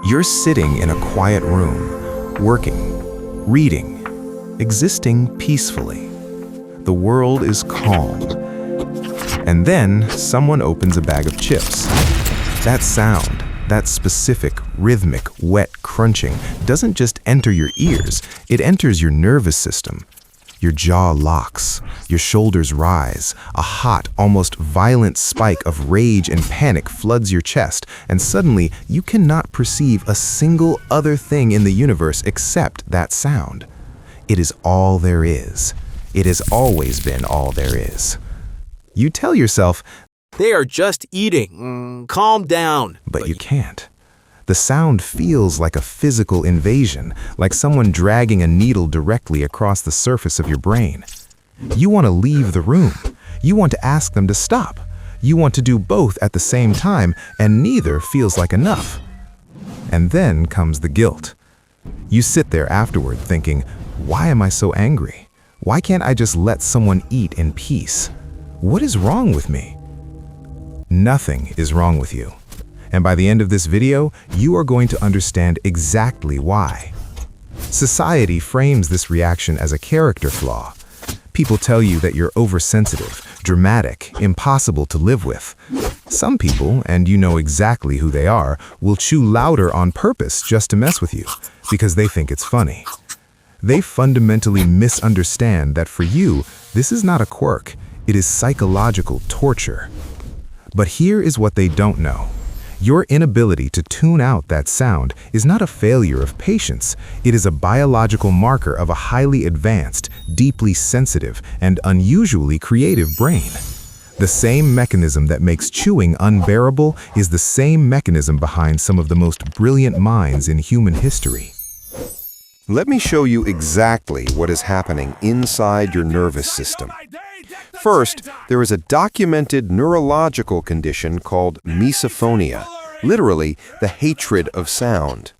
You're sitting in a quiet room, working, reading, existing peacefully. The world is calm. And then someone opens a bag of chips. That sound, that specific, rhythmic, wet crunching doesn't just enter your ears, it enters your nervous system. Your jaw locks, your shoulders rise, a hot, almost violent spike of rage and panic floods your chest, and suddenly you cannot perceive a single other thing in the universe except that sound. It is all there is. It has always been all there is. You tell yourself, "They are just eating. Calm down." but you can't. The sound feels like a physical invasion, like someone dragging a needle directly across the surface of your brain. You want to leave the room. You want to ask them to stop. You want to do both at the same time, and neither feels like enough. And then comes the guilt. You sit there afterward thinking, why am I so angry? Why can't I just let someone eat in peace? What is wrong with me? Nothing is wrong with you. And by the end of this video, you are going to understand exactly why. Society frames this reaction as a character flaw. People tell you that you're oversensitive, dramatic, impossible to live with. Some people, and you know exactly who they are, will chew louder on purpose just to mess with you, because they think it's funny. They fundamentally misunderstand that for you, this is not a quirk, it is psychological torture. But here is what they don't know. Your inability to tune out that sound is not a failure of patience. It is a biological marker of a highly advanced, deeply sensitive, and unusually creative brain. The same mechanism that makes chewing unbearable is the same mechanism behind some of the most brilliant minds in human history. Let me show you exactly what is happening inside your nervous system. First, there is a documented neurological condition called misophonia, literally the hatred of sound.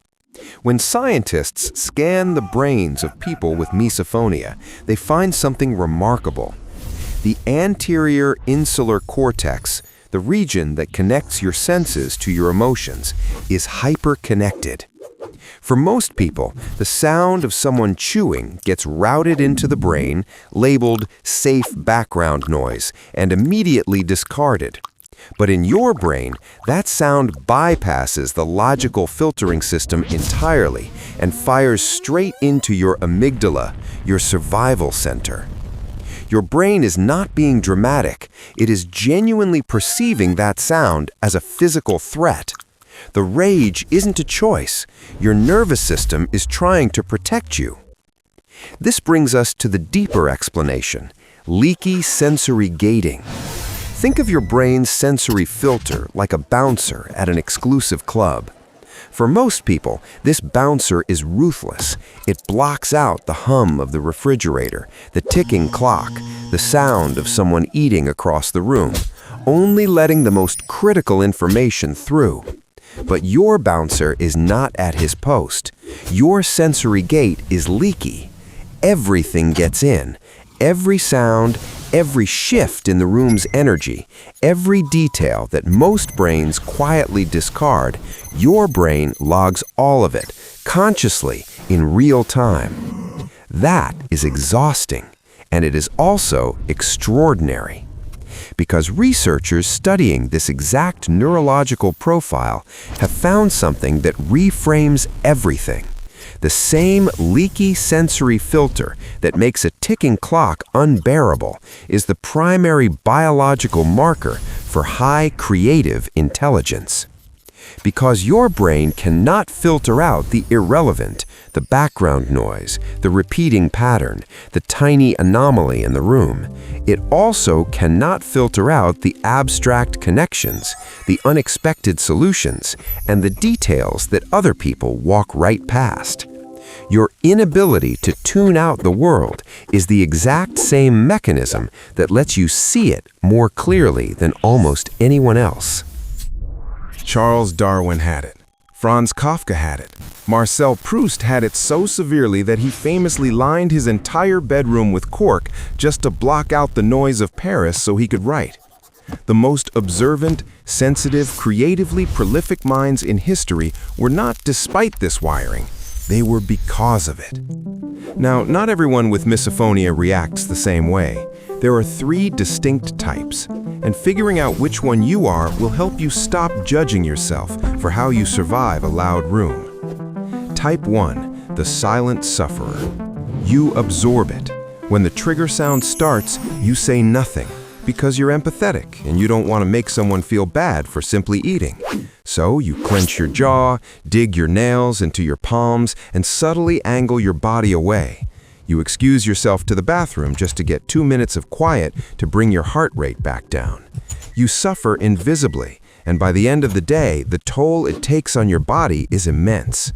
When scientists scan the brains of people with misophonia, they find something remarkable. The anterior insular cortex, the region that connects your senses to your emotions, is hyperconnected. For most people, the sound of someone chewing gets routed into the brain, labeled safe background noise, and immediately discarded. But in your brain, that sound bypasses the logical filtering system entirely and fires straight into your amygdala, your survival center. Your brain is not being dramatic. It is genuinely perceiving that sound as a physical threat. The rage isn't a choice. Your nervous system is trying to protect you. This brings us to the deeper explanation, leaky sensory gating. Think of your brain's sensory filter like a bouncer at an exclusive club. For most people, this bouncer is ruthless. It blocks out the hum of the refrigerator, the ticking clock, the sound of someone eating across the room, only letting the most critical information through. But your bouncer is not at his post. Your sensory gate is leaky. Everything gets in. Every sound, every shift in the room's energy, every detail that most brains quietly discard, your brain logs all of it, consciously, in real time. That is exhausting, and it is also extraordinary. Because researchers studying this exact neurological profile have found something that reframes everything. The same leaky sensory filter that makes a ticking clock unbearable is the primary biological marker for high creative intelligence. Because your brain cannot filter out the irrelevant, the background noise, the repeating pattern, the tiny anomaly in the room, it also cannot filter out the abstract connections, the unexpected solutions, and the details that other people walk right past. Your inability to tune out the world is the exact same mechanism that lets you see it more clearly than almost anyone else. Charles Darwin had it. Franz Kafka had it. Marcel Proust had it so severely that he famously lined his entire bedroom with cork just to block out the noise of Paris so he could write. The most observant, sensitive, creatively prolific minds in history were not despite this wiring. They were because of it. Now, not everyone with misophonia reacts the same way. There are 3 distinct types, and figuring out which one you are will help you stop judging yourself for how you survive a loud room. Type 1, the silent sufferer. You absorb it. When the trigger sound starts, you say nothing because you're empathetic and you don't want to make someone feel bad for simply eating. So you clench your jaw, dig your nails into your palms, and subtly angle your body away. You excuse yourself to the bathroom just to get 2 minutes of quiet to bring your heart rate back down. You suffer invisibly, and by the end of the day, the toll it takes on your body is immense.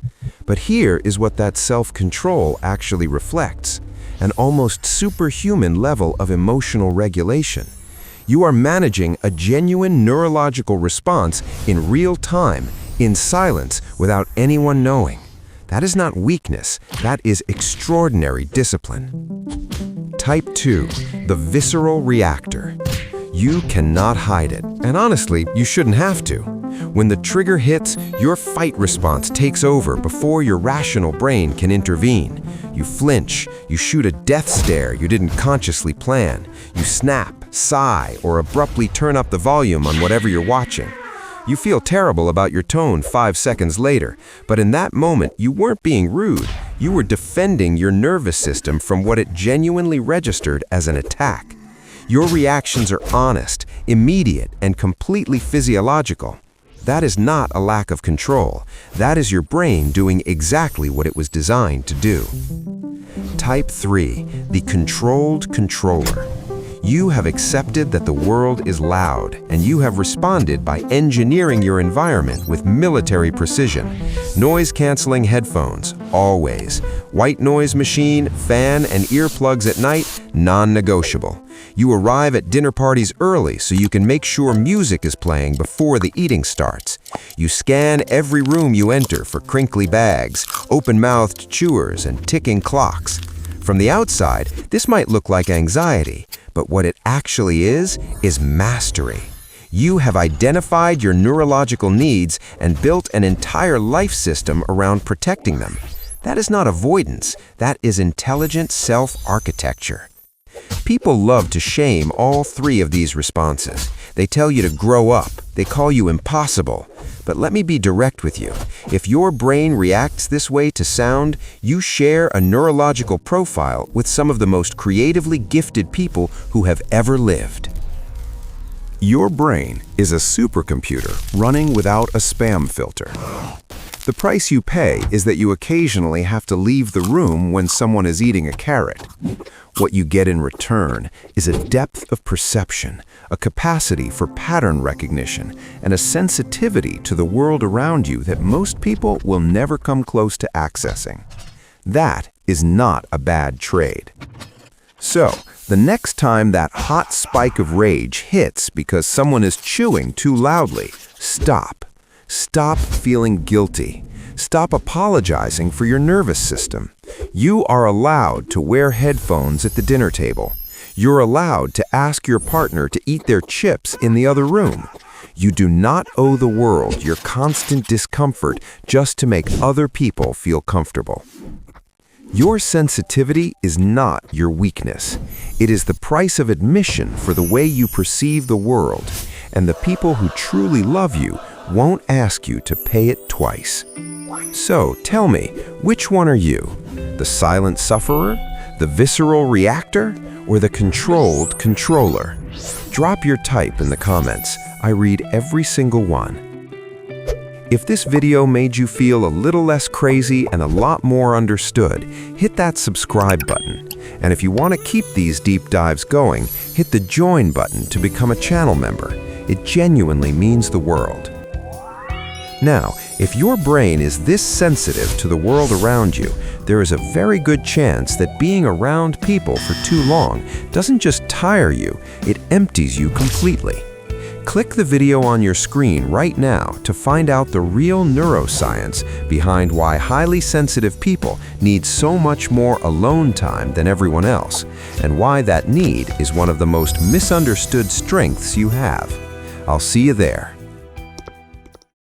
But here is what that self-control actually reflects: an almost superhuman level of emotional regulation. You are managing a genuine neurological response in real time, in silence, without anyone knowing. That is not weakness, that is extraordinary discipline. Type 2, the visceral reactor. You cannot hide it, and honestly, you shouldn't have to. When the trigger hits, your fight response takes over before your rational brain can intervene. You flinch, you shoot a death stare you didn't consciously plan. You snap, sigh, or abruptly turn up the volume on whatever you're watching. You feel terrible about your tone 5 seconds later, but in that moment, you weren't being rude. You were defending your nervous system from what it genuinely registered as an attack. Your reactions are honest, immediate, and completely physiological. That is not a lack of control. That is your brain doing exactly what it was designed to do. Type 3, the controlled controller. You have accepted that the world is loud, and you have responded by engineering your environment with military precision. Noise-canceling headphones, always. White noise machine, fan, and earplugs at night, non-negotiable. You arrive at dinner parties early so you can make sure music is playing before the eating starts. You scan every room you enter for crinkly bags, open-mouthed chewers, and ticking clocks. From the outside, this might look like anxiety, but what it actually is mastery. You have identified your neurological needs and built an entire life system around protecting them. That is not avoidance, that is intelligent self-architecture. People love to shame all 3 of these responses. They tell you to grow up, they call you impossible. But let me be direct with you. If your brain reacts this way to sound, you share a neurological profile with some of the most creatively gifted people who have ever lived. Your brain is a supercomputer running without a spam filter. The price you pay is that you occasionally have to leave the room when someone is eating a carrot. What you get in return is a depth of perception, a capacity for pattern recognition, and a sensitivity to the world around you that most people will never come close to accessing. That is not a bad trade. So, the next time that hot spike of rage hits because someone is chewing too loudly, stop. Stop feeling guilty. Stop apologizing for your nervous system. You are allowed to wear headphones at the dinner table. You're allowed to ask your partner to eat their chips in the other room. You do not owe the world your constant discomfort just to make other people feel comfortable. Your sensitivity is not your weakness. It is the price of admission for the way you perceive the world, and the people who truly love you won't ask you to pay it twice. So tell me, which one are you? The silent sufferer, the visceral reactor, or the controlled controller? Drop your type in the comments. I read every single one. If this video made you feel a little less crazy and a lot more understood, hit that subscribe button. And if you want to keep these deep dives going, hit the join button to become a channel member. It genuinely means the world. Now, if your brain is this sensitive to the world around you, there is a very good chance that being around people for too long doesn't just tire you, it empties you completely. Click the video on your screen right now to find out the real neuroscience behind why highly sensitive people need so much more alone time than everyone else, and why that need is one of the most misunderstood strengths you have. I'll see you there.